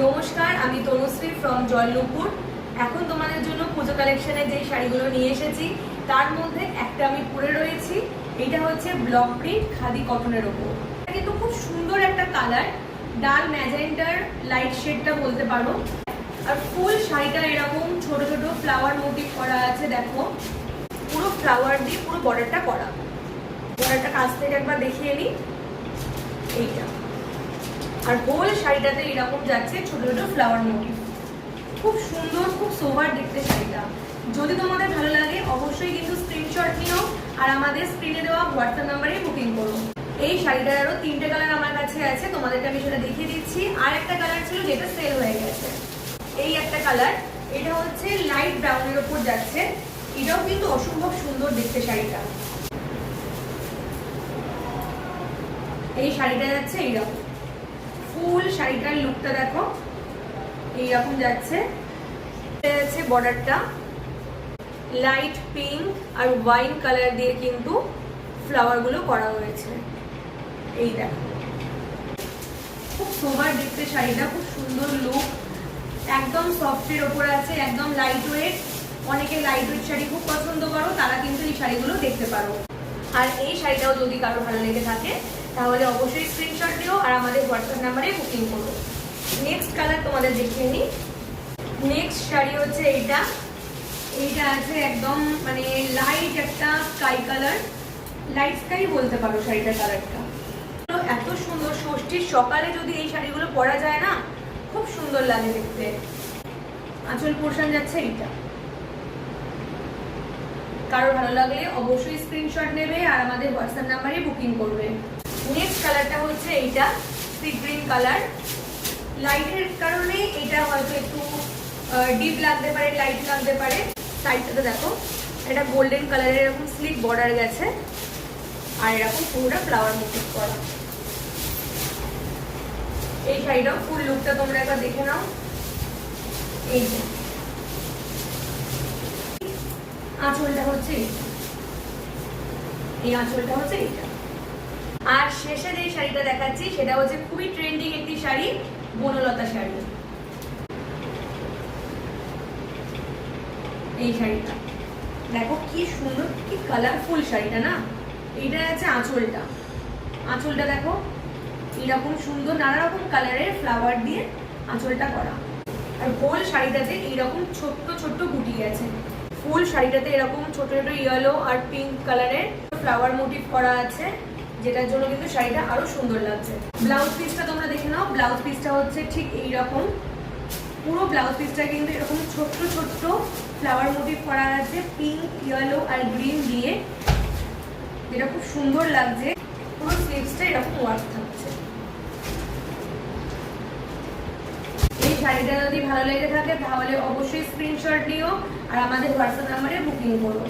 নমস্কার, আমি তনুশ্রী ফ্রম জয়লুপুর। এখন তোমাদের জন্য পুজো কালেকশনে যে শাড়িগুলো নিয়ে এসেছি তার মধ্যে একটা আমি পরে রয়েছি। এটা হচ্ছে ব্লক প্রিন্ট খাদি কটনের ওপর। এটা কিন্তু খুব সুন্দর একটা কালার, ডাল ম্যাজেন্ডার লাইট শেডটা বলতে পারো। আর ফুল শাড়িটা এরকম ছোট ছোট ফ্লাওয়ার মোটিভ করা আছে। দেখো, পুরো ফ্লাওয়ার দিয়ে পুরো বর্ডারটা করা। বর্ডারটা কাছ থেকে একবার দেখিয়ে নিই। এইটা আর হোল শাড়িটাতে এরকম যাচ্ছে ছোট ছোট ফ্লাওয়ার মোটিভ। খুব সুন্দর, খুব সোভার দেখতে শাড়িটা। যদি তোমাদের ভালো লাগে অবশ্যই কিন্তু স্ক্রিনশট নিও আর আমাদের স্ক্রিনে দেওয়া হোয়াটসঅ্যাপ নাম্বারে বুকিং করো। এই শাড়িটার আরো 3টে কালার আমার কাছে আছে, তোমাদেরকে আমি সেটা দেখিয়ে দিচ্ছি। আর একটা কালার ছিল যেটা সেল হয়ে গেছে। এই একটা কালার, এটা হচ্ছে লাইট ব্রাউনের ওপর যাচ্ছে। এটাও কিন্তু অসম্ভব সুন্দর দেখতে শাড়িটা। এই শাড়িটা যাচ্ছে এইরকম, ফুল শাড়িটার লুকটা দেখো এইরকম যাচ্ছে। বর্ডারটা লাইট পিঙ্ক আর ওয়াইন কালার দিয়ে কিন্তু ফ্লাওয়ার গুলো করা হয়েছে। এই দেখো, খুব সোবার দেখতে শাড়িটা, খুব সুন্দর লুক। একদম সফটের ওপর আছে, একদম লাইট ওয়েট। অনেকে লাইট ওয়েট শাড়ি খুব পছন্দ করো, তারা কিন্তু এই শাড়িগুলো দেখতে পারো। আর এই শাড়িটাও যদি কারো ভালো লেগে থাকে তাহলে অবশ্যই স্ক্রিনশট দিও আর আমাদের হোয়াটসঅ্যাপ নাম্বারে বুকিং করো। নেক্সট কালার তোমাদের দেখিয়ে নিই। নেক্সট শাড়ি হচ্ছে এইটা। এইটা আছে একদম মানে লাইট একটা স্কাই কালার, লাইট স্কাই বলতে পারো শাড়িটার কালারটা। এত সুন্দর, ষষ্ঠীর সকালে যদি এই শাড়িগুলো পরা যায় না, খুব সুন্দর লাগে দেখতে। আঁচল পোর্শন যাচ্ছে এইটা। কারো ভালো লাগলে অবশ্যই স্ক্রিনশট নেবে আর আমাদের হোয়াটসঅ্যাপ নাম্বারে বুকিং করবে। নেক্সট কালারটা হচ্ছে এইটা, সি গ্রিন কালার। লাইটের কারণে এটা হয়তো একটু ডিপ লাগতে পারে, লাইট লাগতে পারে। সাইডটাতে দেখো, এটা গোল্ডেন কালারের এরকম স্লিক বর্ডার গেছে আর এরকম পুরোটা ফ্লাওয়ার মোটিভ করা। এই শাড়িটাও ফুল লুকটা তোমরা একবার দেখে নাও। এই যে আঁচলটা হচ্ছে এইটা, এই আঁচলটা হচ্ছে এইটা। আর শেষে যে শাড়িটা দেখাচ্ছি সেটা হচ্ছে খুবই ট্রেন্ডিং একটি শাড়ি, বনলতা শাড়ি। এই শাড়িটা দেখো কি সুন্দর, কি কালারফুল শাড়িটা না। এইটা আছে আঁচলটা। আঁচলটা দেখো এরকম সুন্দর নানা রকম কালারের ফ্লাওয়ার দিয়ে আঁচলটা করা। আর হোল শাড়িটাতে এইরকম ছোট্ট ছোট্ট গুটি আছে। ফুল শাড়িটাতে এরকম ছোট ছোট ইয়েলো আর পিঙ্ক কালারের ফ্লাওয়ার মোটিভ করা আছে, যেটার জন্য কিন্তু শাড়িটা আরো সুন্দর লাগছে। ব্লাউজ পিসটা তোমরা দেখে নাও। ব্লাউজ পিসটা হচ্ছে ঠিক এইরকম। পুরো ব্লাউজ পিসটা কিন্তু এরকম ছোট্ট ছোট্ট ফ্লাওয়ার মোটিভ করা আছে পিঙ্ক, ইয়েলো আর গ্রিন দিয়ে, যেটা খুব সুন্দর লাগছে। পুরো স্লিভসটা এরকম ওয়ার্ক থাকছে। এই শাড়িটা যদি ভালো লেগে থাকে তাহলে অবশ্যই স্ক্রিনশট নিও আর আমাদের হোয়াটসঅ্যাপ নাম্বারে বুকিং করো।